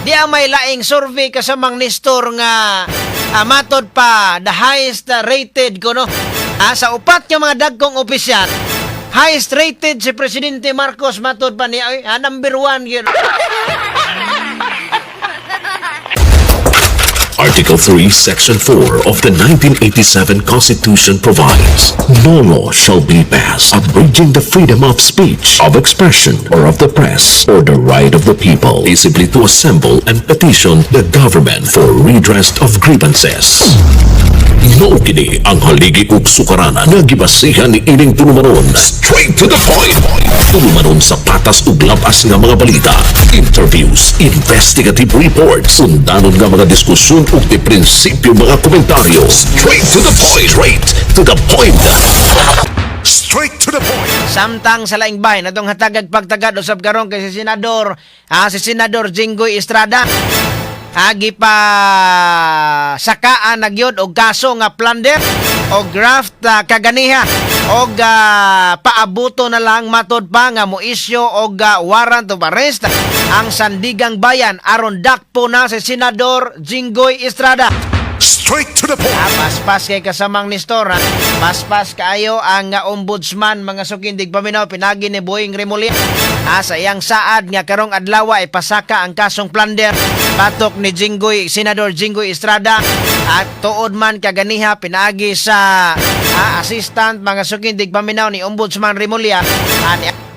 Di ang may laing survey kasamang Nestor nga matod pa the highest rated ko no. Sa upat nga mga dagkong opisyal, highest rated si Presidente Marcos matod pa niya number 1 yun. Article 3, Section 4 of the 1987 Constitution provides, no law shall be passed abridging the freedom of speech, of expression, or of the press, or the right of the people peaceably to assemble and petition the government for redress of grievances. Mao kini ang haligi ug sukaranan nga gibasihan ni ining tulumanon. Straight to the point. Tulumanon sa patas ug labas nga mga balita, interviews, investigative reports, undanon nga mga diskusyon ug di prinsipyo mga komentaryo. Straight to the point. Straight to the point. Straight to the point. Samtang sa laing bahin atong hatagag pagtagad usab karon kay si Senador Jinggoy Estrada. Agi pa sakaan nagyod og kaso nga plunder o graft kaganiha og paabuto na lang matod pa nga moisyo og warrant of arrest ang Sandigang Bayan aron dakpo na si Senador Jinggoy Estrada. Straight to the point. Paspas kay kasamang Nestor. Paspas kaayo ang ombudsman mga sukindig paminaw pinagi ni Boying Remulla. Sa iyang saad nga karong adlaw ay pasaka ang kasong plunder batok ni Senador Jinggoy Estrada at tuod man kaganiha pinagi sa assistant mga sukindig paminaw ni Ombudsman Remulla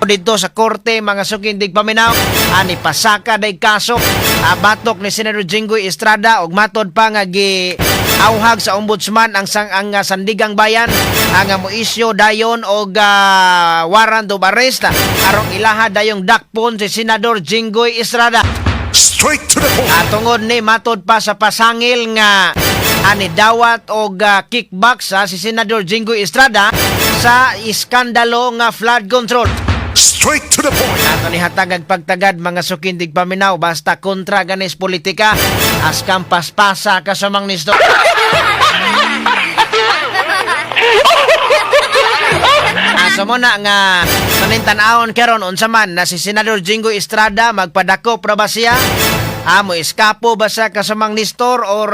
dito sa korte mga sukindig paminaw ani pasaka day kaso batok ni Senador Jinggoy Estrada og matod pa nga auhag sa ombudsman ang Sandigang Bayan ang moisyo dayon og warrant of arrest arong ilaha dayong dakpon si Senador Jinggoy Estrada. Straight to the point. Tungod ni matod pa sa pasangil nga ani dawat og kickback si Senador Jinggoy Estrada sa iskandalo nga flood control. Straight to the point. Ato ni hatagag pagtagad mga sukindig paminaw basta kontra ganis politika askam paspasa kasamang Nestor. Asa mo na nga panintan-aon karon unsa man na si Senador Jinggoy Estrada magpadako pra ba siya? Mo eskapo ba siya kasamang Nestor or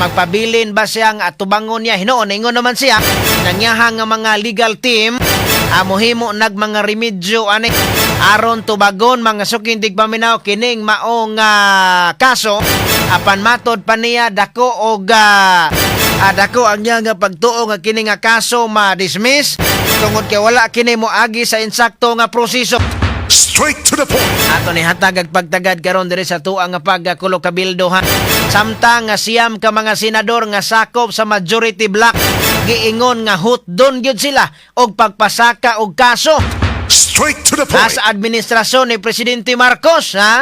magpabilin ba siya nga tubangon niya? Hinoon ingon naman siya nangyahang nga mga legal team mohimo nag mga remedyo ani aron tubagon mga sukindig paminaw kining maong kaso apan matod pa niya dako og dako ang niya nga pagtuo nga kini nga kaso ma-dismiss tungod kay wala kini moagi sa insakto nga proseso. Straight to the point. Ato ni hatagag pagtagad karon diri sa tuang nga pagkulo kabildo ha. Samtang nga siyam ka mga senador nga sakop sa majority block giingon nga hutdon gyud sila og pagpasaka og kaso. Straight to the point. Sa administrasyon ni Presidente Marcos ha.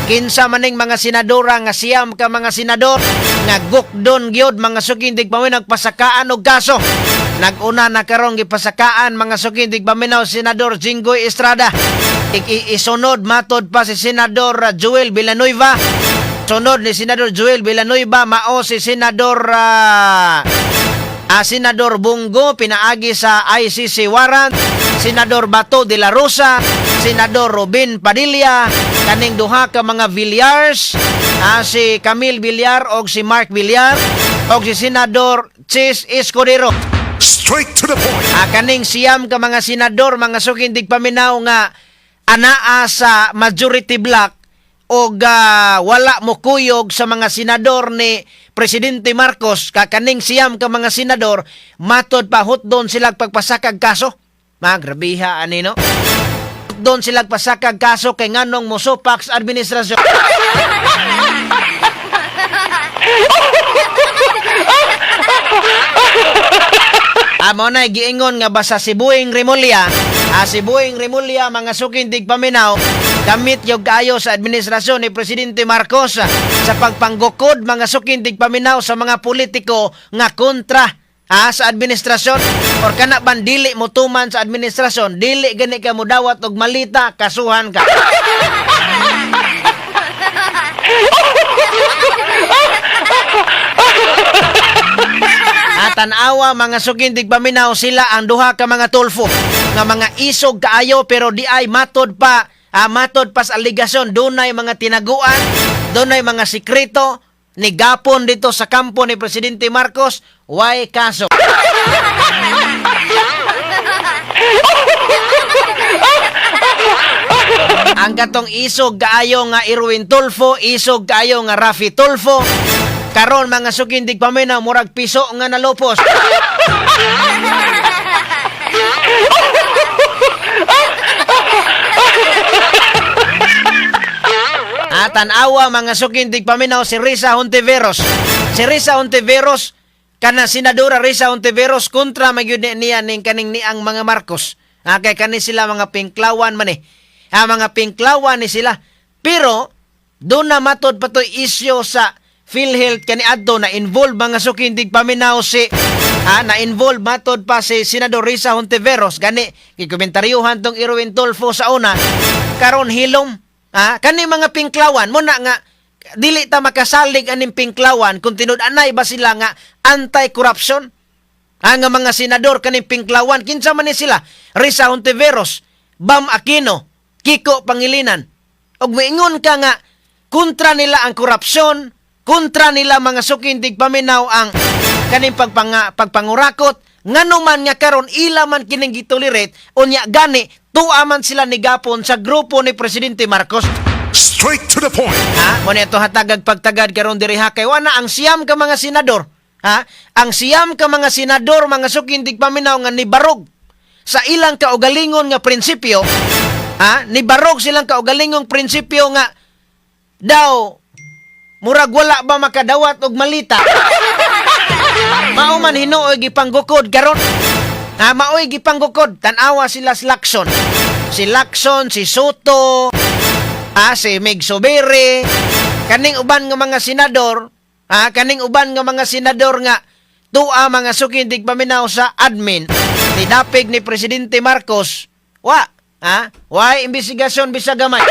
Kinsa maning mga senadora nga siyam ka mga senador nga gukdon gyud mga sukindig paminaw nagpasakaan og kaso. Naguna na karong gipasakaan mga sukindig paminaw Senador Jinggoy Estrada. Isunod matod pa si Senador Joel Villanueva. Sunod ni Senador Joel Villanueva mao si Senador Senador Bungo pinaagi sa ICC warrant, Senador Bato de la Rosa, Senador Robin Padilla, kaning duha ka mga Villars, si Camille Villar og si Mark Villar og si Senador Chis Escudero. Straight to the point. Kaning siyam ka mga senador mga sukindig paminaw nga anaa sa majority block og wala mo kuyog sa mga senador ni Presidente Marcos kakaning siyam ka mga senador matod pa hutdon sila pagpasakag kaso. Magrabiha ani no. Hutdon sila pasakag kaso kay nganong mosupak sa administrasyon. Amo na giingon nga basta si Boying Remulla, si Boying Remulla mga sukindig paminaw gamit yung kayo sa administrasyon ni Presidente Marcos sa pagpanggukod mga sukindig paminaw sa mga politiko nga kontra sa administrasyon or kana bandili mo tuman sa administrasyon dili gani ka mo dawat og malita kasuhan ka. Tanawa mga sukindig paminaw sila ang duha ka mga tulfo nga mga isog kaayo pero di ay matod pa matod pas aligasyon, dunay mga tinaguan, dunay mga sikreto, ni gapon dito sa kampo ni Presidente Marcos, why kaso? Ang katong isog kaayo nga Erwin Tulfo, isog kaayo nga Rafi Tulfo, karon mga sukindig paminaw, murag piso nga nalupos. Tanawa mga sukindig paminaw si Risa Hontiveros. Si Risa Hontiveros, kana Senadora Risa Hontiveros, kontra magyud niya ning kaning niang mga Marcos. Kay kani sila mga pingklawan man eh. Mga pingklawan ni sila. Pero, doon na matod pa to'y isyo sa PhilHealth kani adto na involve mga sukindig paminaw si na involve matod pa si Senador Risa Hontiveros gani gikomentaryohan tong Erwin Tulfo sa una karon hilom kani mga pingklawan mo na nga dili ta makasalig aning pingklawan kung tinud-anay ba sila nga anti-corruption nga mga senador kaning pingklawan kinsa man ni sila Risa Hontiveros, Bam Aquino, Kiko Pangilinan og moingon ka nga kontra nila ang korupsyon, kontra nila mga sukindig paminaw ang kaning pagpangurakot ngano man nga karon ila man kining gitolerate unya gani tuwa man sila ni gapon sa grupo ni Presidente Marcos. Straight to the point. Mo nito hatagag pagtagad karon diri kay wana ang siyam ka mga senador. Ang siyam ka mga senador mga sukindig paminaw nga nibarog sa ilang kaugalingon nga prinsipyo. Nibarog silang kaugalingong prinsipyo nga daw murag wala ba makadawat og malita. Mao man hinuoy gipanggukod karon. Maoy gipanggukod tan-awa sila si Lacson. Si Lacson, si Soto, si Meg Sobere, kaning uban nga mga senador, kaning uban nga mga senador nga tuwa mga sukindig paminaw sa admin. Tinapig ni Presidente Marcos. Why investigasyon bisag gamay.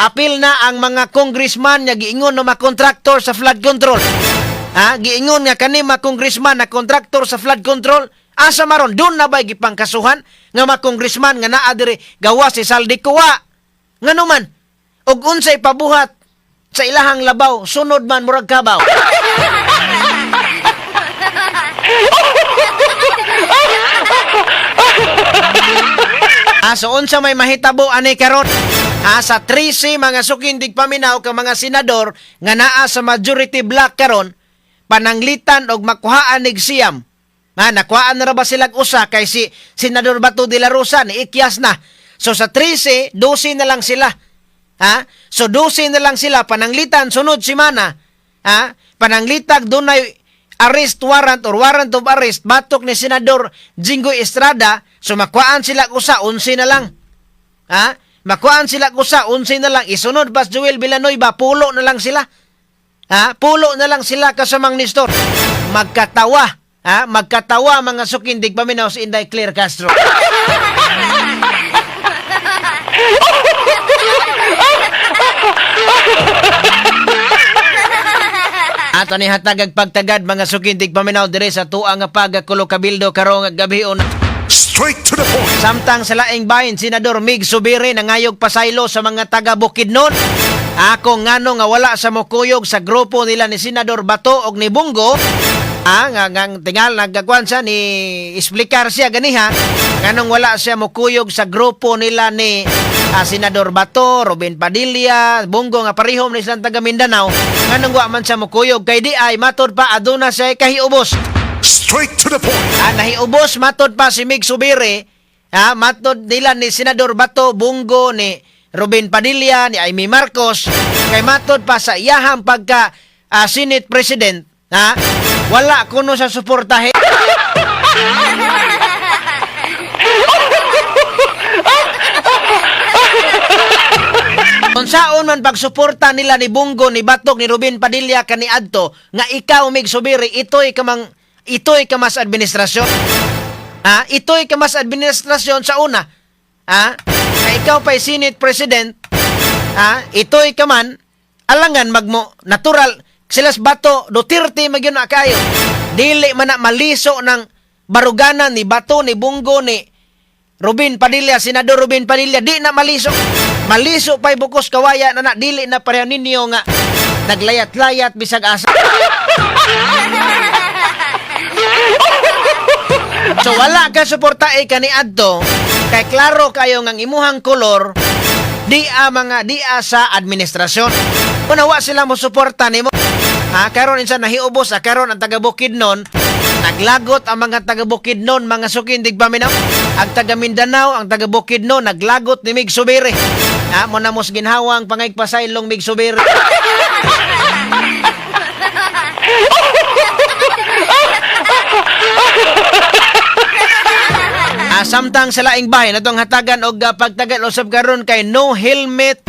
Apil na ang mga congressman nga giingon na mga kontraktor sa flood control. Giingon nga kani mga congressman na kontraktor sa flood control. Asa maron doon na ba gipangkasuhan nga mga congressman nga naa diri gawa si Saldi Kuwa. Ngano man og unsay pabuhat sa ilahang labaw sunod man murag kabaw. So unsa may mahitabo ani karon? Sa 13 mga sukindig paminaw ka mga senador nga naa sa majority block karon pananglitan og makuhaan nig siyam. Nakuhaan na ra ba sila usa kay si Senador Bato de la Rosa ni ikyas na. So sa 13, 12 na lang sila. So 12 na lang sila pananglitan sunod semana. Pananglitag dunay arrest warrant or warrant of arrest batok ni Senador Jinggoy Estrada. So makuhaan sila usa 11 na lang. Makuhaan sila usa 11 na lang. Isunod Bas Joel Villanueva pulo na lang sila. Pulo na lang sila kasamang Nestor. Magkatawa. Magkatawa mga sukindig paminaw si Inday Claire Castro. Ato ni hatagag pagtagad mga sukindig paminaw dire sa tuwa nga pagkakulo kabildo karong gabion. Straight to the point. Samtang sa laing bahin, Senador Mig Subiri nangayog pasaylo sa mga taga Bukidnon. Ako ngano nga wala sa mukuyog sa grupo nila ni Senador Bato og ni Bungo. Ngang tingal nagkakuan siya ni explicar siya ganiha nganong wala siya mukuyog sa grupo nila ni Senador Bato, Robin Padilla, Bungo nga parihom ni silang taga Mindanao nganong wa man siya mukuyog kay di ay matod pa aduna siya kahiubos. Straight to the point. Nahiubos matod pa si Mig Subiri, matod nila ni Senador Bato, Bungo, ni Robin Padilla, ni Amy Marcos kay matod pa sa iyahang pagka Senate President. Wala kuno sa suportahe. Kung saan man pagsuporta nila ni Bungo, ni Batok, ni Robin Padilla kani adto nga ikaw Mig Subiri ito'y kamas administrasyon. Ito'y kamas administrasyon sa una. Na ikaw pa'y Senate President. Ito'y kaman alangan magmo natural silas Bato, Duterte magyun na kayo. Dili man na maliso ng baruganan ni Bato, ni Bungo, ni Rubin Padilla, Senador Rubin Padilla, di na maliso. Maliso pa'y bukos kawaya na dili na pareho ninyo nga naglayat-layat bisag asa. So wala ka suporta kani adto kay klaro kayo nga imuhang kolor di sa administrasyon. Unawa sila mo suporta nimo. Karon insa nahiubos karon ang taga Bukidnon, naglagot ang mga taga Bukidnon, mga sukindig paminaw. Ang taga Mindanao, ang taga Bukidnon naglagot ni Mig Subiri. Mo na mos ginhawang pangaypasaylong Mig Subiri. Samtang sa laing bahay natong hatagan og pagtagal usab karon kay no helmet,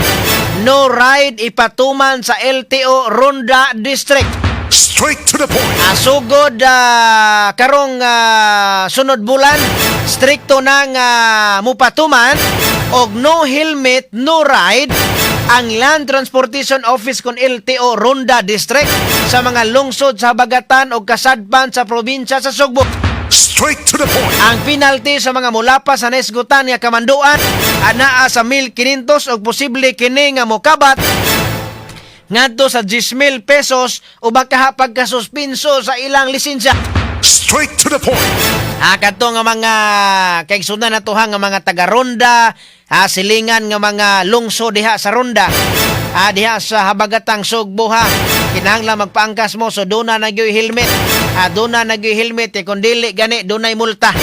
no ride ipatuman sa LTO Ronda District. Straight to the point. Sugod karong sunod bulan, strikto nang mupatuman og no helmet, no ride ang Land Transportation Office kon LTO Ronda District sa mga lungsod sa habagatan o kasadpan sa probinsya sa Sugbo. Straight to the point. Ang penalty sa mga mulapas sa nesgutan nga kamanduan anaa sa 1,500 o posible kini nga mokabat ngadto sa 10,000 pesos o baka pagkasuspinso sa ilang lisensya. Straight to the point. Kadto nga mga kay sundan nato nga mga taga Ronda, silingan nga mga lungsod diha sa Ronda. Diha sa habagatang Sugbo kinahanglan magpaangkas mo so duna nagyoy helmet. Duna nagyoy helmet kung dili gani dunay multa.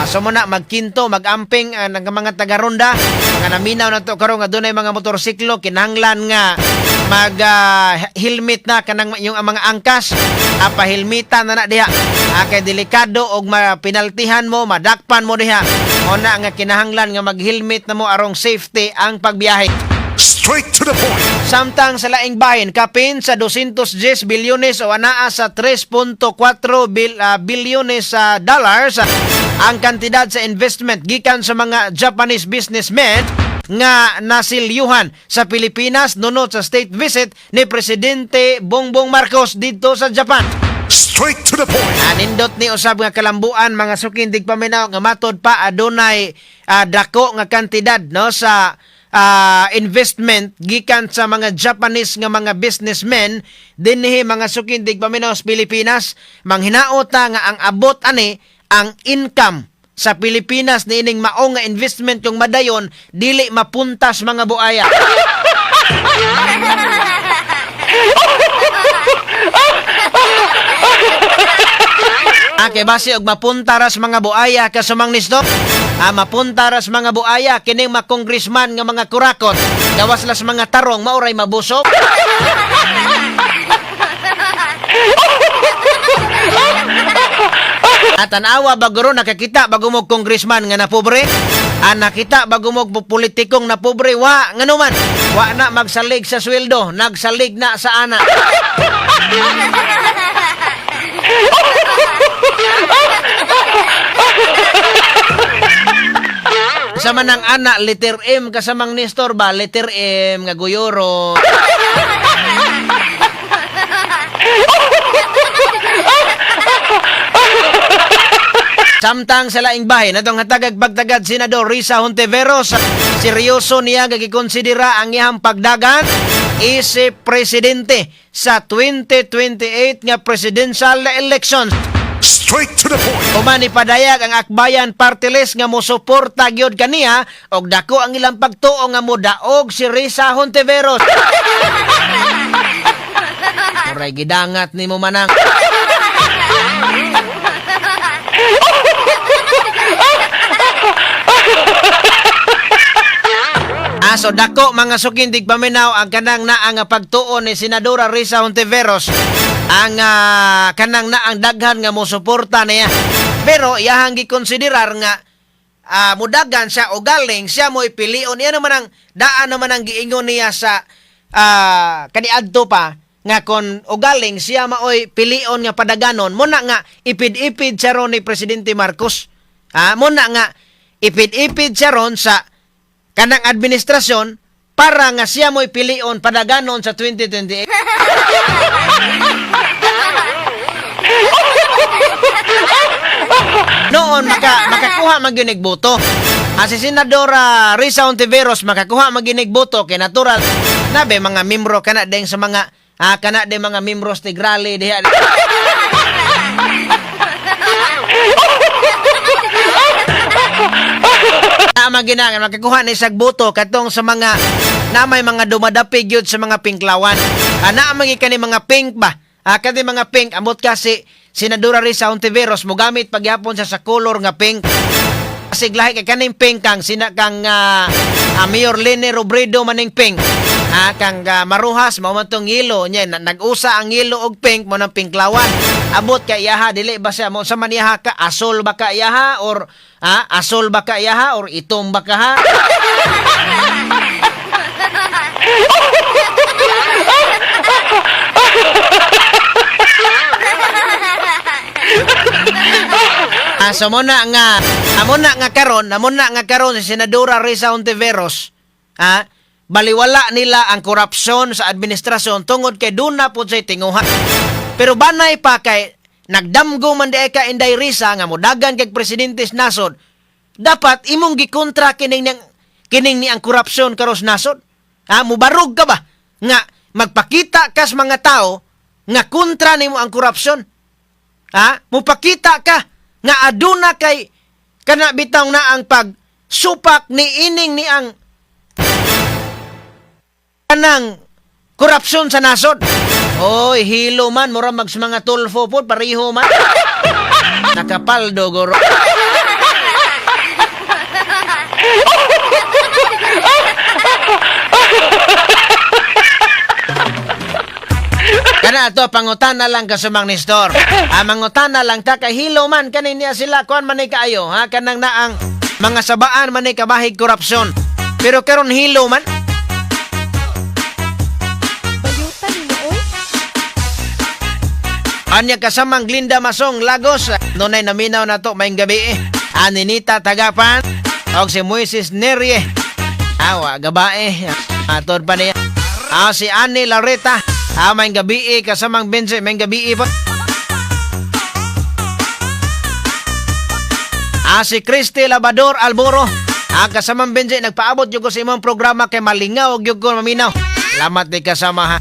So muna magkinto, magamping ng mga taga Ronda. Nga naminaw na to karon nga dunay mga motorsiklo kinahanglan nga mag helmet na kanang yung mga angkas. Pahilmitan na diha. Kay delikado og mapinaltihan mo, madakpan mo diha. Una nga kinahanglan nga mag-helmet na mo arong safety ang pagbiyahe. Straight to the point. Samtang sa laing bahin, kapin sa 210 bilyones o anaa sa 3.4 bilyones dollars ang kantidad sa investment gikan sa mga Japanese businessmen nga nasilyuhan sa Pilipinas nunod sa state visit ni Presidente Bongbong Marcos dito sa Japan. Straight to the point. Nindot ni usab nga kalambuan mga sukindig paminaw nga matod pa adunay dako nga kantidad no sa investment gikan sa mga Japanese nga mga businessmen dinhi mga sukindig paminaw sa Pilipinas. Manghinaota nga ang abot ani ang income sa Pilipinas niining mao nga investment yung madayon dili mapuntas mga buaya. Kay base og mapunta ras mga buaya kasumang nisto. Mapunta ras mga buaya kining mga congressman nga mga kurakot. Gawas las mga tarong mauray mabusog. Tanawa baguro nakakita bago mo congressman nga napobre. Nakita bago mo politikong napobre wa nganuman. Wa na magsalig sa sweldo, nagsalig na sa ana. Sa manang ana letter M kasamang Nestor ba letter M nga guyoro. Samtang sa laing bahay natong hatagag pagtagad Senador Risa Hontiveros, seryoso niya gikonsidera ang iyang pagdagan isip presidente sa 2028 nga presidential elections. Straight to the point. Umani padayag ang Akbayan Party List nga mosuporta gyud kaniya og dako ang ilang pagtuo nga modaog si Risa Hontiveros. Oray gidangat nimo manang. So dako mga sukindig paminaw ang kanang na ang pagtuon ni Senadora Risa Hontiveros ang kanang na ang daghan nga mosuporta niya. Pero iyahang gikonsiderar nga mudagan siya o galing siya mo ipilion. Iyan naman ang daan naman ang giingon niya sa kaniadto pa nga kon o galing siya maoy pilion nga padaganon muna nga ipid-ipid siya ron ni Presidente Marcos. Muna nga ipid-ipid siya ron sa kanang administrasyon para nga siya mo'y pilion padaganon sa 2028. Noon makakuha magyunig boto. Si Senadora Risa Ontiveros makakuha maginig boto kay natural nabe mga membro kana ding sa mga kana de mga membros ti Grali diha. Maginagan makakuha ni sag boto katong sa mga namay mga dumadapig yun sa mga pinklawan. Na magi kani mga pink ba? Kani mga pink amot kasi Senadora Risa Ontiveros mo gamit pagyapon sa color nga pink. Kasi lahi kay kaning pink kang sinakang Mayor Lene Robredo maning pink. Kang maruhas mao man tong yelo nya nag-usa ang yelo og pink mo ng pinklawan. Abot kay iyaha dili ba siya mo sa maniha ka asol ba ka iyaha or asol ba ka iyaha or itom ba ka ha? So muna nga karon si Senadora Risa Ontiveros baliwala nila ang korupsyon sa administrasyon tungod kay duna po say tinguha. Pero banay pa kay nagdamgo man di ka Inday Risa nga modagan kay presidente nasod. Dapat imong gikontra kining ni ang korupsyon karos nasod. Mubarog ka ba nga magpakita kas mga tao nga kontra nimo ang korupsyon. Mupakita ka nga aduna kay kana bitaw na ang pagsupak ni ining ni ang kanang korupsyon sa nasod. Oy, hilo man mura mag mga tulfo po pareho man. Nakapaldo goro. Kana to pangutana lang ka sumang Nestor. Mangutana lang ta kay hilo man kanin niya sila kuan man kaayo kanang naang mga sabaan man kabahig korupsyon. Pero karon hilo man. Bayutan mo oy. Anya kasamang Glinda Masong Lagos. Nunay naminaw na to maayong gabi. Aninita Tagapan og si Moises Nerie. Awa gabae. Atod pa niya. Si Annie Lareta. Maayong gabi kasamang Bense, maayong gabi po. Si Christy Labador Alboro. Kasamang Bense, nagpaabot yung ko sa imong programa kay malingaw yung ko maminaw. Salamat di kasama ha.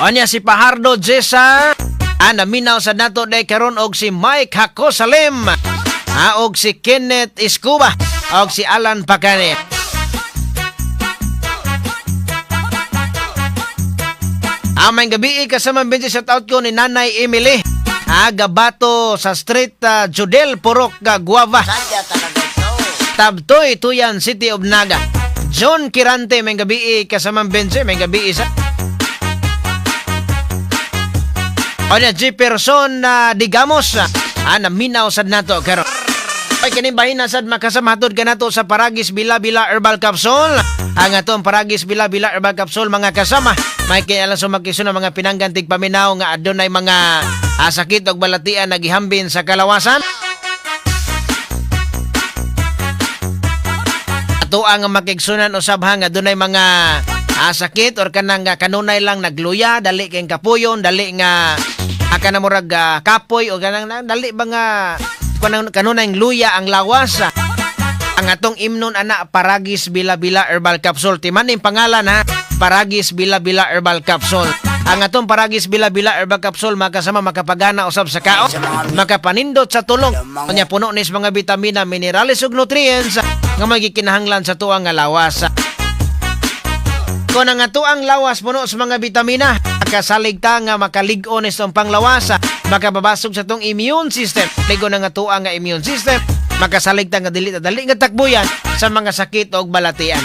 Onya si Pahardo Jessa. Naminaw sa nato day karon og si Mike Hakosalem. Og si Kenneth Escuba. Og si Alan Pacane. May gabi kasama bensi shout out ko ni Nanay Emily. Gabato sa street Judel Purok Guava. Tabtoy Tuyan City of Naga. John Kirante may gabi kasama bensi may gabi isa. Onya G. Person digamos naminaw sad nato karon. Ay kini bahin na sad makasamahatod ka nato sa Paragis Bila-Bila Herbal Capsule. Ang atong Paragis Bila-Bila Herbal Capsule mga kasama. May kaya alam sumakiso na mga pinanggantig paminaw nga adunay mga sakit o balatian na gihambin sa kalawasan. Ato ang makigsunan usab nga adunay mga sakit or kanang kanunay lang nagluya, dali kayong kapuyon, dali nga kana murag kapoy o kanang dali ba nga kanunay luya ang lawas. Ang atong imnon ana Paragis Bila-Bila Herbal Capsule. Timan yung pangalan ha. Paragis Bila-Bila Herbal Capsule. Ang atong Paragis Bila-Bila Herbal Capsule makasama makapagana usab sa kao, makapanindot sa tulong. Kanya puno nis mga vitamina, minerales ug nutrients nga magikinahanglan sa tuang nga lawas. Kung ang atuang lawas puno sa mga vitamina, makasalig ta nga makalig-on itong panglawas, makababasog sa tong immune system. Ligo na nga tuang nga immune system, makasalig ta nga dili nga takbuyan sa mga sakit o balatian.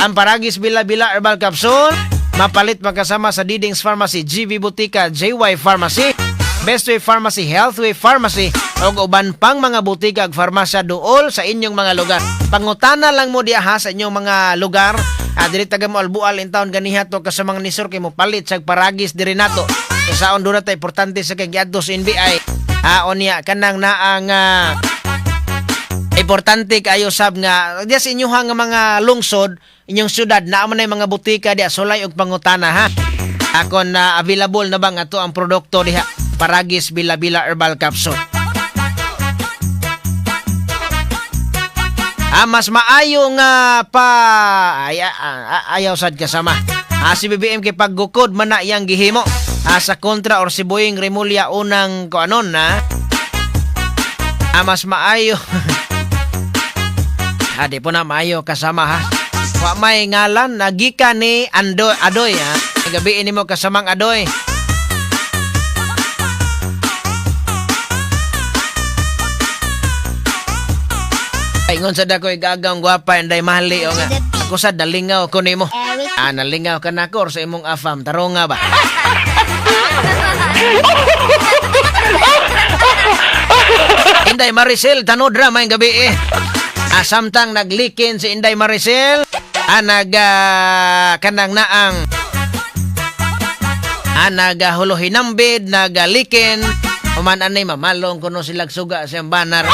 Ang Paragis Bila-Bila Herbal Capsule mapalit magkasama sa Diding's Pharmacy, GV Butika, JY Pharmacy, Bestway Pharmacy, Healthway Pharmacy o uban pang mga butika ag farmasya duol sa inyong mga lugar. Pangutana lang mo diha sa inyong mga lugar. Diri taga mo albual in town ganiha to kasamang nisor kay mo palit sa Paragis diri nato. Kasaon do na ta importante sa kay giadto sa NBI. Onya kanang naang importante kayo sab nga diya sa inyong nga mga lungsod, inyong syudad na amo na mga butika diya sulay og pangutana ha. Akon na available na bang ato ang produkto diha Paragis Bila-Bila Herbal Capsule. Mas maayo nga ayaw sad kasama. Si BBM kay paggukod man na iyang gihimo. Sa kontra or si Boying Remulla unang kuanon na. Mas maayo. Di po na maayo kasama ha. Wa may ngalan nagika ni Adoy ha. Gabiin nimo kasamang Adoy. Ingon sa dako igagang gwapa inday mahali o nga. Ako sa dalingaw ko nimo. Nalingaw ka na ko or sa imong afam. Taro nga ba? Inday Maricel, tanodra may gabi eh. Samtang naglikin si Inday Maricel, kanang naang nagahuluhinambid, nagalikin, uman anay mamalong kuno silang suga siyang banar.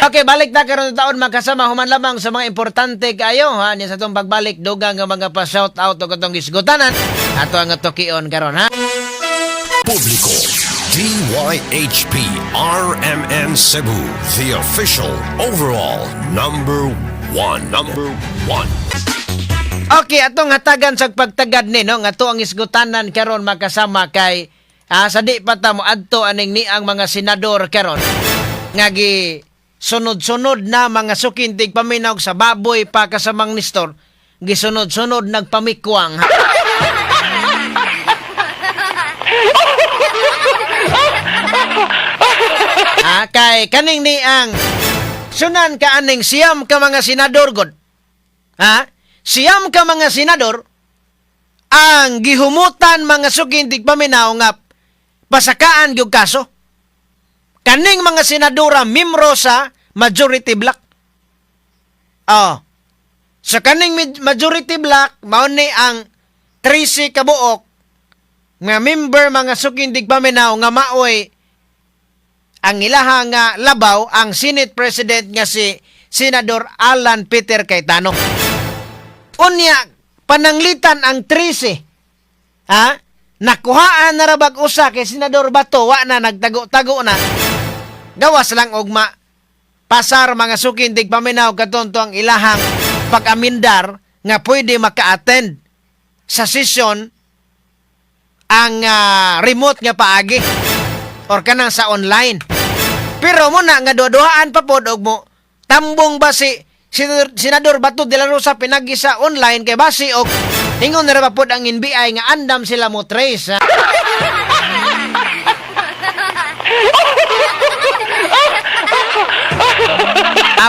Okay, balik na karon taon magkasama human lamang sa mga importante kayo ha niya sa tong pagbalik dugang nga mga pa shout out og katong gisgutanan ato ang tukion karon ha. Publiko DYHP RMN Cebu, the official overall number one. Okay, atong hatagan sa pagtagad ni no nga to ang isgutanan karon makasama kay sa di pa ta mo adto aning ni ang mga senador karon nga gi sunod-sunod na mga sukintig paminaw sa baboy pa kasamang Nestor gisunod-sunod nagpamikwang. Kay kaning ni ang sunan ka aning siyam ka mga senador god. Siyam ka mga senador ang gihumutan mga sukintig paminaw nga pasakaan gyud kaso. Kaning mga senadora membro sa majority block. Sa kaning majority block mao ni ang 13 kabuok nga member mga sukindig paminaw nga maoy ang ilaha nga labaw ang Senate President nga si Senador Alan Peter Cayetano. Unya pananglitan ang 13. Nakuhaan na rabag usa kay Senador Bato wa na nagtago-tago na. Gawas lang og pasar mga sukindig paminaw katonto ang ilahang pag-amindar nga pwede maka-attend sa session ang remote nga paagi or kanang sa online. Pero mo na nga duhaan pa pod og mo tambong ba si Senador Bato de la Rosa pinagi sa online kay basi og ingon na ra pod ang NBI nga andam sila mo trace.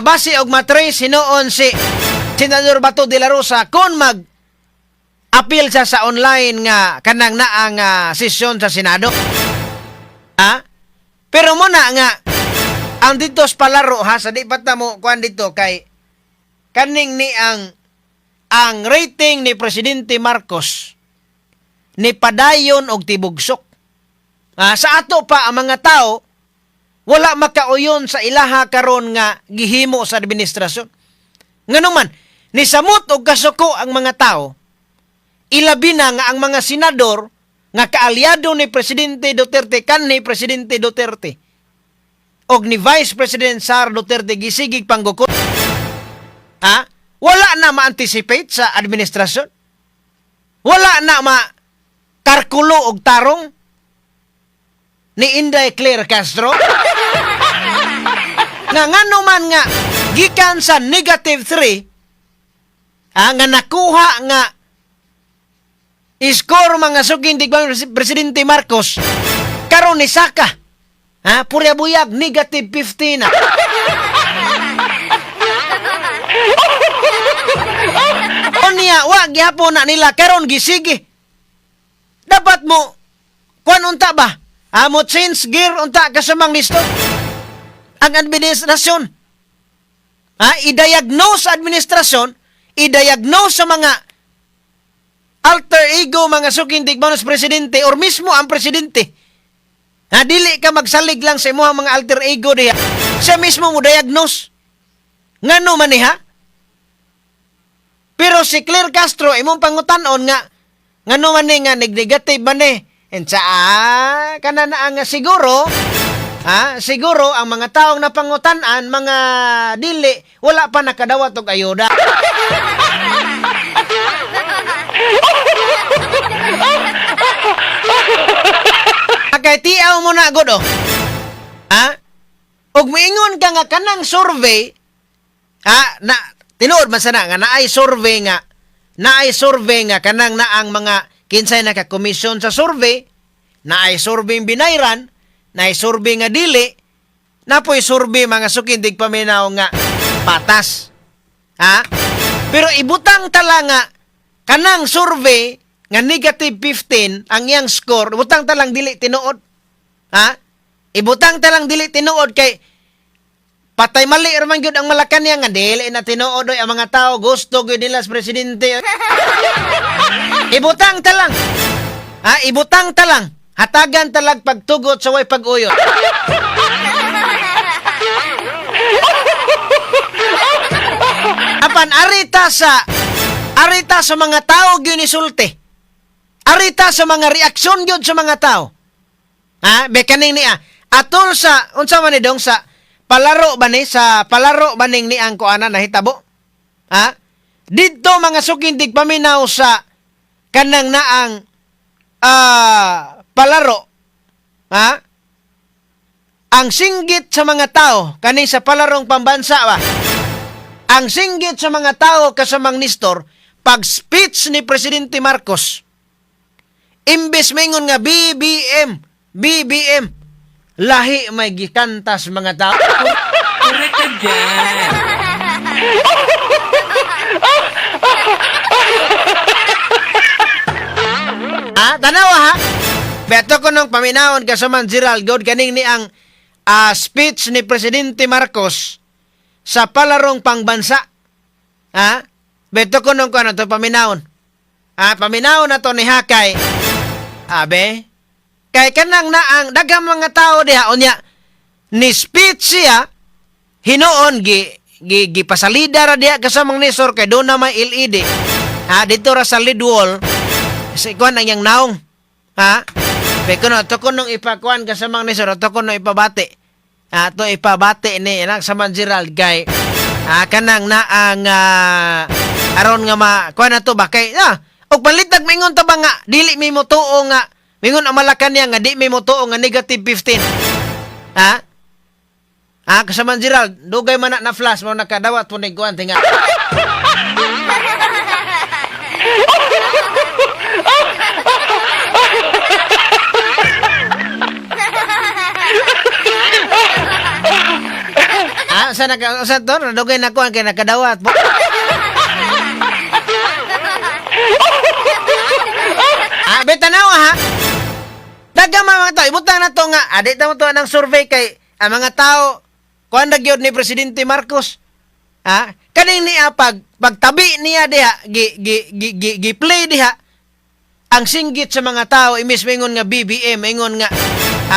Basi og matrace hinuon si Senador Bato de la Rosa kon mag appeal sa online nga kanang naang sesyon sa Senado. Pero mo na nga ang dito sa palaro sa di pa ta mo kuan dito kay kaning ni ang rating ni Presidente Marcos ni padayon og tibugsok. Sa ato pa ang mga tao wala makauyon sa ilaha karon nga gihimo sa administrasyon. Nganuman ni samot og kasuko ang mga tao ilabi na nga ang mga senador nga kaalyado ni Presidente Duterte kanhi Presidente Duterte og ni Vice President Sara Duterte gisigig panggukod. Wala na ma-anticipate sa administrasyon. Wala na ma-karkulo og tarong ni Inday Claire Castro. Ngano man nga gikan sa -3 nga nakuha nga score mga sugindig Presidente Marcos karon ni Saka purya buyag -15 na. Unya wa gyapon na nila karon gisige. Dapat mo kuan unta ba? Mo change gear unta kasamang listo. Ang administrasyon. I-diagnose sa administrasyon, i-diagnose sa mga alter ego mga sukindig manos presidente or mismo ang presidente. Dili ka magsalig lang sa imong mga alter ego diha. Siya mismo mo diagnose. Ngano man niha? Pero si Claire Castro imong pangutanon nga ngano man ni nga negative man ni. And sa kanana ang siguro Siguro ang mga taong napangutan-an, mga dili, wala pa nakadawat og ayuda. Kay tiaw mo na gud oh. Og miingon ka nga kanang survey, na tinuod man sana nga naay survey nga kanang naang mga kinsay naka-komisyon sa survey, naay survey binayran, naay survey nga dili, napoy survey mga sukindig paminaw nga patas. Pero ibutang tala nga kanang survey nga negative 15 ang iyang score, ibutang talang dili tinuod. Ibutang talang dili tinuod kay patay mali raman gyud ang Malacañang nga dili na tinuod ang mga tao gusto gyud nila sa presidente. Ibutang talang. Ibutang talang. Hatagan talag pagtugot sa way pag-uyot. Apan arita sa mga tao gyud ni sulti. Arita sa mga reaksyon gyud sa mga tao. Bekaning niya atol sa unsa man ni dong sa palaro ba ning ni ang kuana nahitabo? Didto mga sukindig paminaw sa kanang naang palaro. Ang singgit sa mga tao kaning sa palarong pambansa ba? Ang singgit sa mga tao kasamang Nestor pag speech ni Presidente Marcos. Imbes maingon nga BBM, lahi may gikantas mga tao. Correct ka dyan. Tanawa ha? Beto ko nung paminawon kasaman Gerald God kaning ni ang speech ni Presidente Marcos sa palarong pangbansa. Beto ko nung ano to paminawon. Paminawon na to ni Hakay. Abe, kay kanang naang daghang mga tao diha unya ni speech siya hinoon gi pasalida ra diha kasamang Nestor kay do na may LED. Dito ra sa lead wall. Sa ikuan ang yang naong. Pero to kunong ipakuan kasamang Nestor, to kunong ipabati. To ipabati ni anak sa Gerald kay kanang naang aron nga kuan na to ba kay og palitag mingon ta ba nga dili mi mo tuo nga mingon ang Malacañang nga di mi mo tuo nga negative 15. Kasaman Gerald, dugay man na flash mo nakadawat po ni kuan tinga. Sa to dugay na kuan kay nakadawat po. Betanaw ha. Daghang mga tao ibutang na to nga adi ta mo to ng survey kay ang mga tao kuan na gyud ni Presidente Marcos. Kaning niya pagtabi niya diha gi play diha ang singgit sa mga tao imis mingon nga BBM mingon nga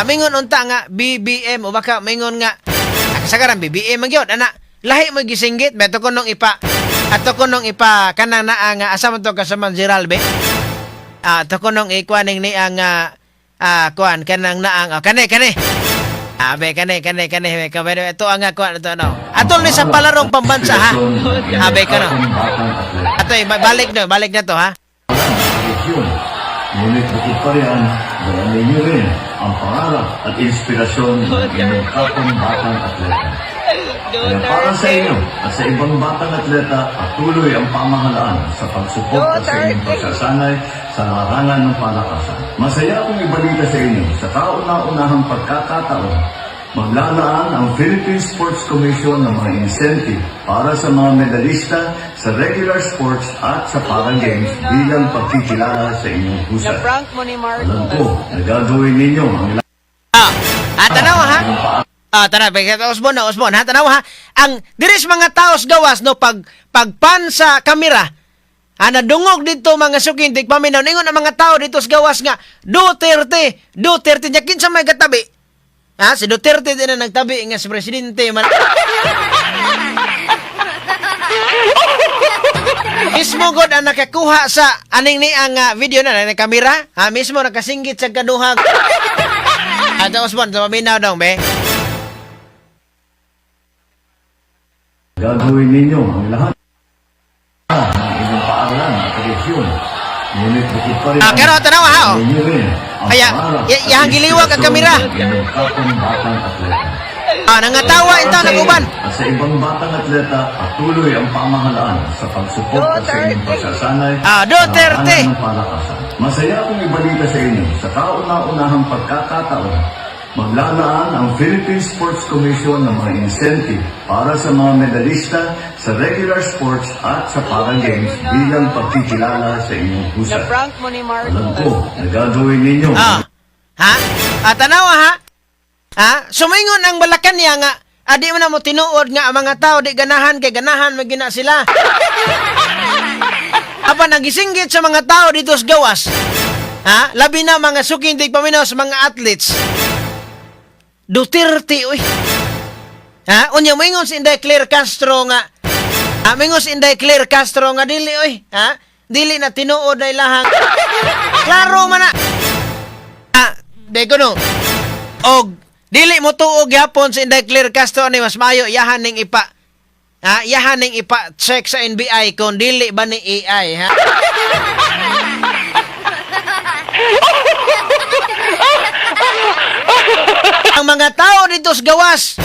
mingon unta nga BBM o baka mingon nga kasagaran BBM man gyud ana lahi mo gisinggit beto ko nung ipa kanang naa nga asa man to kasaman Gerald be. To kunong ikuaning ni ang kuan kanang naang kane. Abe kane kabero ito ang kuan ito no. Atol ni sa palarong pambansa ha. Abe kano. Atoy balik na to ha. Ngunit bukod pa riyan, marami niyo rin ang pangarap at inspirasyon ng inyong kapong batang atleta. Kaya para sa inyo at sa ibang batang atleta, patuloy ang pamahalaan sa pagsuporta sa inyong pagsasanay sa larangan ng palakasan. Masaya akong ibalita sa inyo sa kauna-unahang pagkakataon, maglalaan ang Philippine Sports Commission ng mga incentive para sa mga medalista sa regular sports at sa Paragames bilang pagkikilala sa inyong husay. Alam ko na gagawin ninyo ang Tanaw ha. Osbon ha. Tanaw ha. Ang diris mga taos gawas no pagpan sa kamera. Nadungog dito mga sukintik paminaw ningon ang mga tao dito sa gawas nga Duterte nya kinsa may katabi. Si Duterte din na nagtabi nga si Presidente man. Mismo god ang nakakuha sa aning ni ang video na kamera. Mismo nakasinggit sa kaduhag. Osbon, sa paminaw daw be. Gagawin ninyo ang lahat ng inyong paaralan at tradisyon. Ngunit bukod pa rin Pero tanaw ha, oh. ninyo rin ang Kaya, pangarap at yahang giliwag ang kamera. inspirasyon ng inyong kapong batang atleta. Nangatawa ito Para sa naguban. inyo At sa ibang batang atleta, patuloy ang pamahalaan sa pagsuporta sa inyong pagsasanay Duterte. sa ng palakasan. Masaya akong ibalita sa inyo sa kauna-unahang pagkakataon, maglalaan ang Philippine Sports Commission ng mga incentive para sa mga medalista sa regular sports at sa para-games bilang pagkikilala sa inyong husay. Alam ko na gagawin ninyo Ha? Tanawa ha? Sumingon ang balakan niya nga, di mo na mo tinuod nga ang mga tao di ganahan kay ganahan magina sila. Apa nagisinggit sa mga tao dito sa gawas. Labi na mga suking tigpaminaw sa mga athletes. Duterte, uy. Unya mo ingon si Inday Claire Castro nga. Mingon si Inday Claire Castro nga dili, uy. Dili na tinuod na ilahang. Klaro man na. Di ko no. Og, dili mo tuog yapon si Inday Claire Castro ni mas mayo yahan ning ipa. Yahan ning ipa check sa NBI kung dili ba ni AI, ha? Ang mga tao dito sa gawas.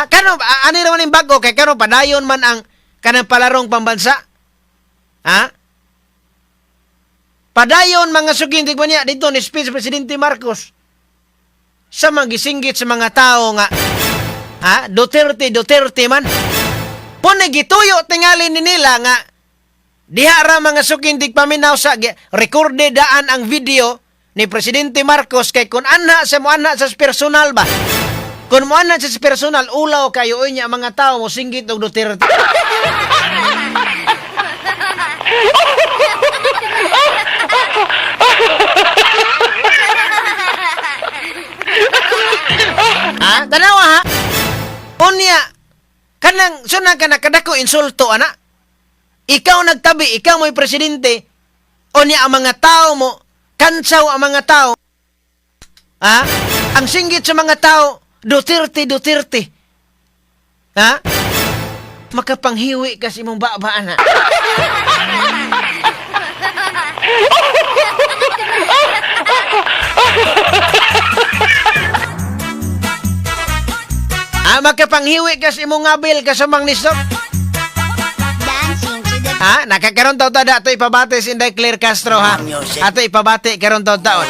Kano ani naman yung bago kay kano padayon man ang kanang palarong pambansa. Padayon mga sugindig man niya dito ni speech Presidente Marcos. Sa magisinggit sa mga tao nga Duterte man. Puna gituyo tingali ni nila nga diha ra mga sugindig paminaw sa recorded daan ang video ni Presidente Marcos kay kun anha sa personal ba. Kung mo anha sa personal ulaw kayo niya mga tao mo singgit og Duterte. Tanawa ha? Unya, kanang suna ka nakadako insulto, ana? Ikaw nagtabi, ikaw mo'y presidente. Unya, ang mga tao mo, kansaw ang mga tao. Ang singgit sa mga tao, Duterte. Makapanghiwi kasi mong babaan, ha? Makapanghiwi kasi mong ngabil kasamang nisok. Dancing to the Nakakaroon taon tada. Ito ipabate si Inday Claire Castro, ha? Ato ipabate karoon taon.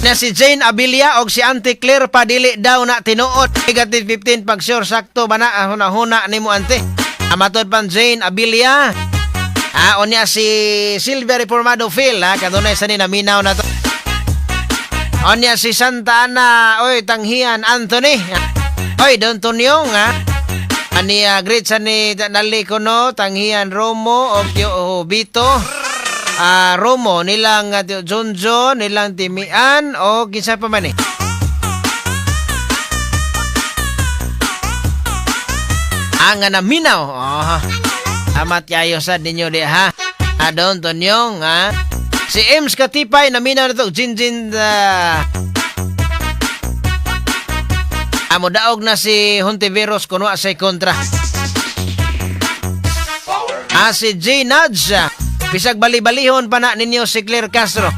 Na si Jane Abilia o si Auntie Claire Padili daw na tinuot. Negative 15 pag sure sakto ba na huna ni mo ante. Amatod pan Jane Abilia. O niya si Silvia Reformado Phil, ha? Kadunay sa ninaminaw na to. O niya si Santa Ana, oy, Tanghian Anthony. Oy, Don Tonyong, ha? Ani great sa ni Naliko, no? Tanghian Romo o Bito. Romo nilang Jonjo, nilang Timian o kinsa pa man eh. Ang naminaw. Amat yayo sa ninyo di, ha? Don Tonyong, ha? Si Ems Katipay naminaw na to. Jinjin Amo daog na si Hontiveros kuno sa kontra. Si J. Nudge. Bisag bali-balihon pa na ninyo si Claire Castro.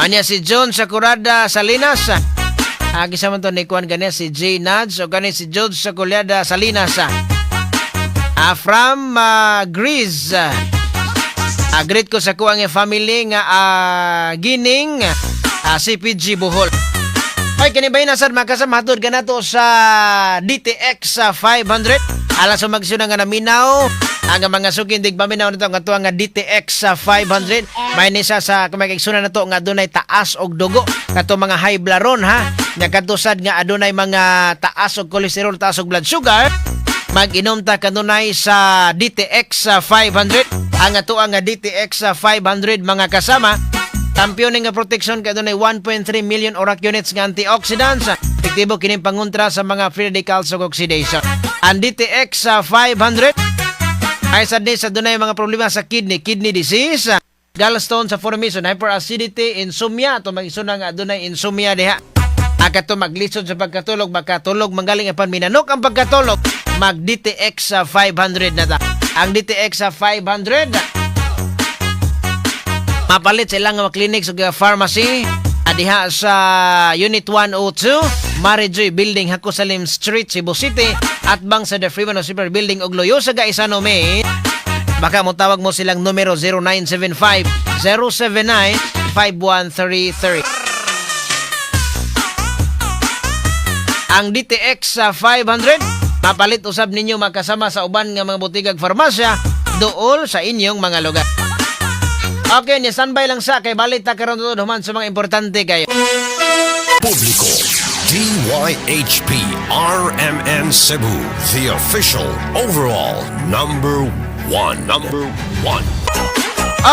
Anya si John Sakurada Salinas. Agi sa man to ni kuan gani si J. Nudge o gani si George Sakurada Salinas. From Greece. Greet ko sa kuang family nga gining CPG Bohol. Ay, kanibay na sad makasamatod ka na to sa DTX 500. Alas sa magsuna nga naminaw. Ang mga sukindig paminaw na to nga tuwa nga DTX 500. May nisa sa kumakagsuna na to nga adunay taas og dugo. Kato mga high blaron, ha. Nga katusad nga adunay mga taas og kolesterol, taas og blood sugar. Mag-inom ta kanunay sa DTX 500. Ang ato nga DTX 500 mga kasama. Kampiyon nga protection kay dunay 1.3 million orak units nga antioxidants. Epektibo kining pangontra sa mga free radicals ug oxidation. Ang DTX 500 ay sa dunay mga problema sa kidney disease. gallstone sa formation, hyperacidity, insomnia, ito mag-isuna nga adunay insomnia diha. Akato maglisod sa pagkatulog, makatulog manggaling apan minanok ang pagkatulog, mag DTX sa 500 na ta. Ang DTX sa 500 mapalit sa ilang mga clinic sa pharmacy diha sa Unit 102, Marijoy Building, Hakusalim Street, Cebu City, at bang sa The Freeman of Super Building og Loyo sa Gaisano May. Baka mo tawag mo silang numero 0975-079-5133. Ang DTX sa 500, mapalit usab ninyo makasama sa uban nga mga butigag farmasya dool sa inyong mga lugar. Okay, ni standby lang sa kay balik ta karon tuod human sa mga importante kayo. Publiko, DYHP RMN Cebu, the official overall number one.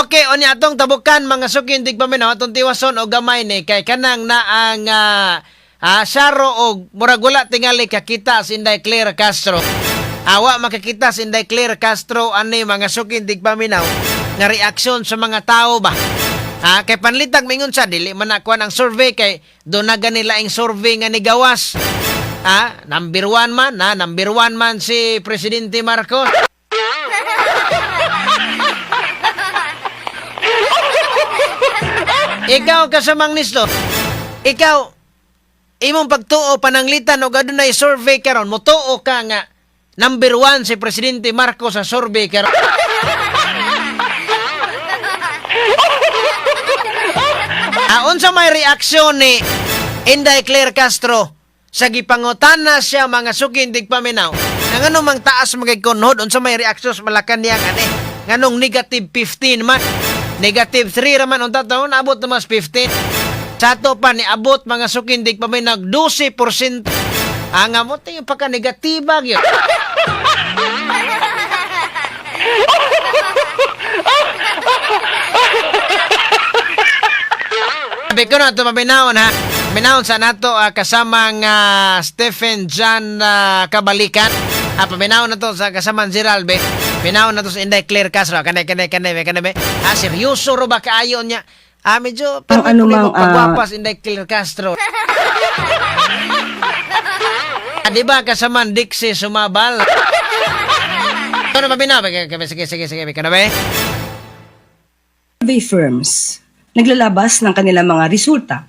Okay, oni atong tabukan mga sukin dig paminaw atong tiwason o gamay ni kay kanang na ang Saro og murag wala tingali kakita si Inday Claire Castro. Awa makakita si Inday Claire Castro ani mga sukin dig paminaw nga reaksyon sa mga tao ba. Kay panlitag mingon sa dili man nakuha ang survey kay do na ganila ang survey nga nigawas. Number 1 man si Presidente Marcos. Ikaw kasamang nisto. Ikaw imong pagtuo pananglitan og adunay survey karon motuo ka nga number 1 si Presidente Marcos sa survey karon. Unsa may reaksyon ni Inday Claire Castro sa gipangutana siya mga sukin dig paminaw nga mang taas magaykunhod unsa may reaksyon sa Malacanang ani nganong negative 15 man negative 3 raman unta taon abot na mas 15 sa to pa ni abot mga sukin dig paminaw 12%. Ang amot yung pagka negatiba gyud. Sabi ko na ito mabinawon ha. Minawon sa nato kasamang Stephen John Kabalikan. Paminawon na to sa kasamang Ziralbe. Minawon na to sa Inday Claire Castro. Kanay. Seryoso ro ba kaayo niya? Medyo parang pagwapas Inday Claire Castro. Di ba kasamang Dixie Sumabal? Ano mabinaw? Sige. Kanabe? Survey firms naglalabas ng kanilang mga resulta.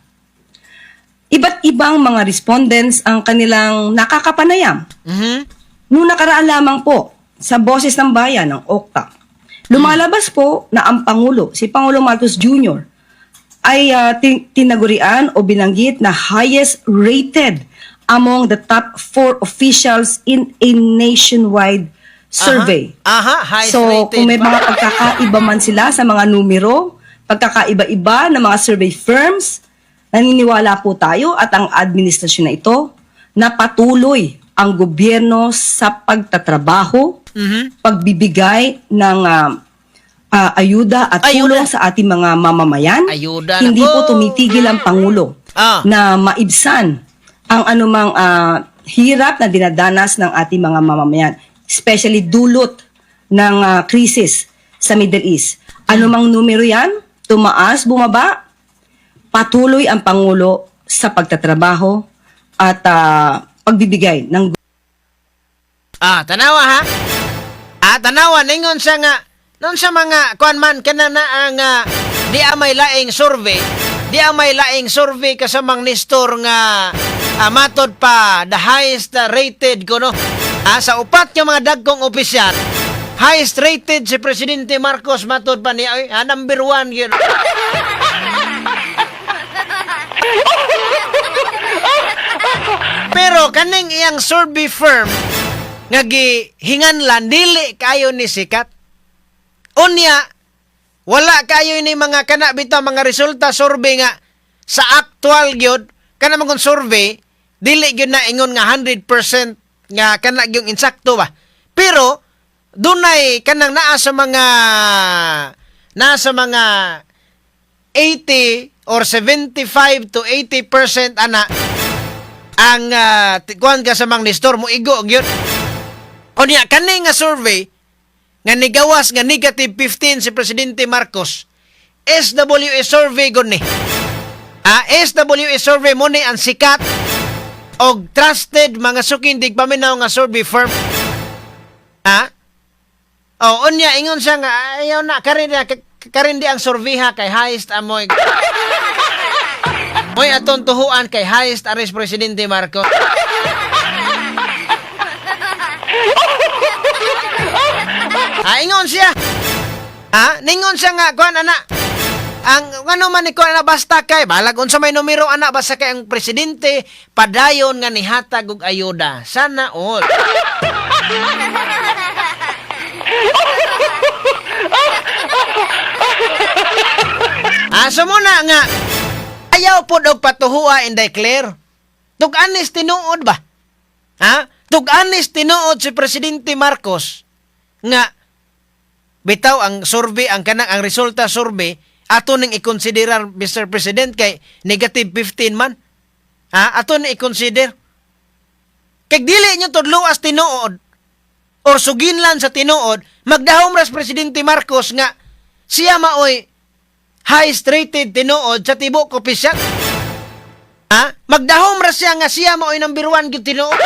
Iba't ibang mga respondents ang kanilang nakakapanayam. Noong nakaraan lamang po sa Boses ng Bayan ng OCTA, lumalabas po na ang Pangulo, si Pangulo Marcos Jr., ay tinagurian o binanggit na highest rated among the top 4 officials in a nationwide survey. Highest So, rated kung may ba? mga pagkakaiba man sila sa mga numero, pagkakaiba-iba ng mga survey firms, naniniwala po tayo at ang administrasyon na ito na patuloy ang gobyerno sa pagtatrabaho, pagbibigay ng ayuda at tulong sa ating mga mamamayan. Ayuda na Hindi po. po tumitigil ang Pangulo na maibsan ang anumang hirap na dinadanas ng ating mga mamamayan, especially dulot ng krisis sa Middle East. Anumang numero yan, tumaas, bumaba, patuloy ang Pangulo sa pagtatrabaho at pagbibigay ng tanawa ha? Tanawa, ningon siya nga, nun sa mga, kuan man, kanana ang, di amay laing survey kasamang Nestor nga, matod pa, the highest rated ko, no? Sa upat yung mga dagkong opisyal, highest rated si Presidente Marcos, matod pa niya, number 1 yun. Pero kaning iyang survey firm nga gihinganlan dili kayo ni sikat. Unya wala kayo ni mga kana bitaw mga resulta survey nga sa actual gyud kana mga survey dili gyud na ingon nga 100% nga kana gyud insakto ba. Pero dunay kanang naa sa mga 80 or 75 to 80% ana ang kuan ka sa mang Nestor mo igo gyud. Unya kani nga survey nga nigawas nga negative 15 si Presidente Marcos, SWE survey gud ni. SWE survey mo ni ang sikat og trusted mga sukindig paminaw nga survey firm. Unya ingon siya nga ayaw na karin di ang surveyha kay highest amoy. Moy aton tuhuan kay highest aris Presidente Marcos. Ingon siya. Ningon siya nga kuan ana. Ang ano man ni kuan na basta kay balag unsa may numero ana basta kay ang presidente padayon nga nihatag og ayuda. Sana all. Muna nga ayaw po og patuhua inday clear. Tug-anis tinuod ba? Tug-anis tinuod si Presidente Marcos nga bitaw ang survey ang resulta survey ato ning i-consider Mr. President kay negative 15 man. Ato ning i-consider. Kay dili nyo tudluas tinuod or suginlan sa tinuod magdahom ras Presidente Marcos nga siya maoy highest rated tinuod sa tibok opisyal. Magdahom ra siya nga siya maoy number 1 gyud tinuod.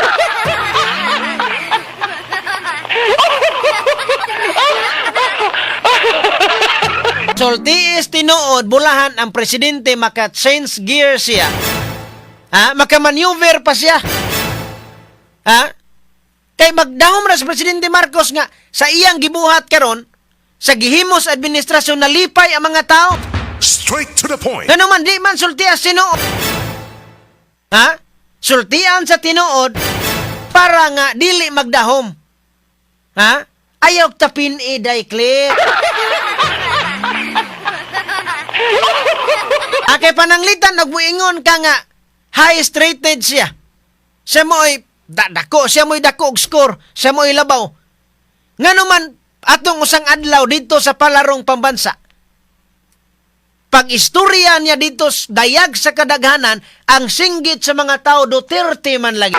Sultiis tinuod bulahan ang presidente maka-change gear siya. Maka-maneuver pa siya. Kay magdahom ra sa Presidente Marcos nga sa iyang gibuhat karon sa gihimos administrasyon nalipay ang mga tao. Straight to the point. Ngano man di man sultias tinuod. Sultian sa tinuod para nga dili magdahom. Ayaw tapin day clear. Kay pananglitan nagmuingon ka nga highest rated siya. Siya mo'y dako, siya mo'y dako og score, siya mo'y labaw. Ngano man atong usang adlaw dito sa palarong pambansa. Pag-istorya niya dito dayag sa kadaghanan, ang singgit sa mga tao Duterte man lagi.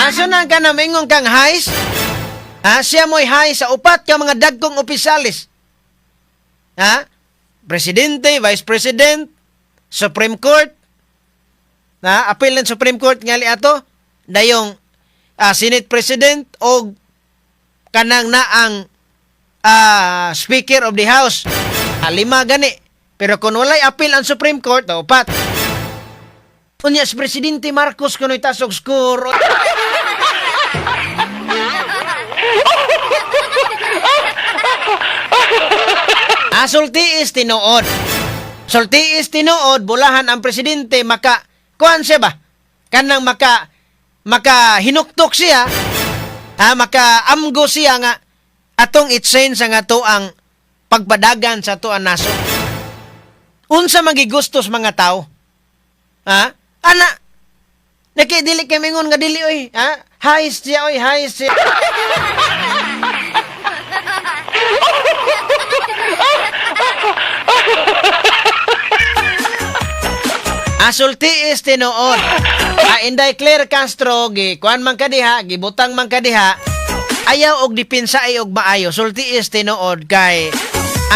Aso na ka na mingong kang highs? Siya mo'y high sa upat ka mga dagkong opisyalis. Presidente, Vice President, Supreme Court, appeal ng Supreme Court ngali ato, dayong Senate President o kanang naang Speaker of the House. 5 gani. Pero kung walay appeal ang Supreme Court, upat. Unya si Presidente Marcos kuno'y tasog score. Sultiis tinuod. Sultiis tinuod, bulahan ang presidente kuan siya ba? Kanang maka hinuktok siya, maka amgo siya nga atong itsen sa nga to ang pagpadagan sa to ang naso. Unsa magigustos mga tao? Ana, nakidili kay mingon nga dili oy, highest siya oy, highest siya. Sultiis tinuod. Inday Claire Castro kuan man kadiha, gibutang man kadiha. Ayaw og dipinsa ay og maayo. Sultiis tinuod kay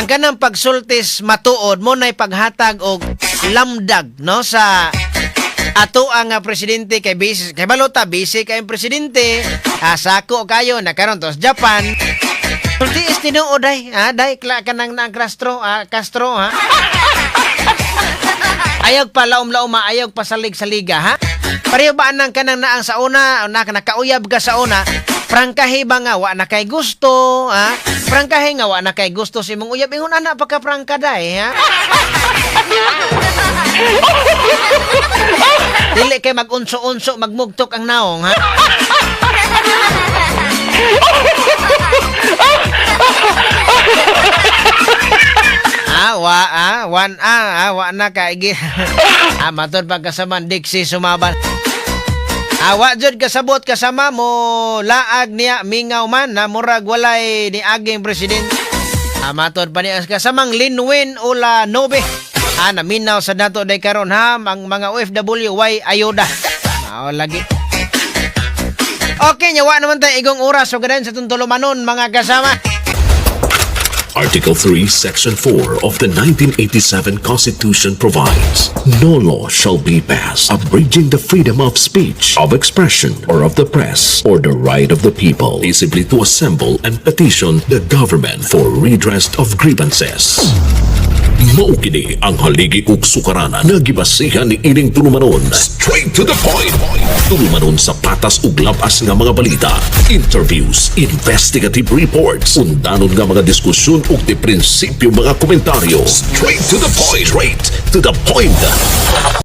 ang kanang pagsultis matuod mo nay paghatag og lamdag no sa ato ang presidente kay base kay balota base kay presidente sako kayo na karon tos Japan. Sultiis tinuod day kanang na Castro Ayog pa laom-laom, ayog pa salig-saliga, Pareho ba anang kanang naang sa una, nakauyab ka sa una, prangkahe ba nga, wa na kay gusto, Prangkahe nga, wa na kay gusto si mong uyab, ingon anak pa ka prangka day, Dili kay mag-unso-unso, magmugtok ang naong, wa na kaigi. Matod pag kasaman diksi sumaban. Wa jud kasabot kasama mo laag niya mingaw man na murag walay ni aging presidente. Matod pa niya kasamang Linwin Ula Nobe. Naminaw sa dato day karon ha, ang mga OFW way ayuda. Mao lagi. Okay, nyawa naman tayo igong oras so gadan sa tuntulumanon mga kasama. Article 3, Section 4 of the 1987 Constitution provides, no law shall be passed abridging the freedom of speech, of expression, or of the press, or the right of the people peaceably to assemble and petition the government for redress of grievances. Maukini ang haligi ug sukaranan na gibasihan ni ining tulumanon. Straight to the point. Tulumanon sa patas ug labas nga mga balita, interviews, investigative reports, undanon nga mga diskusyon ug di prinsipyo mga komentaryo. Straight to the point. Straight to the point.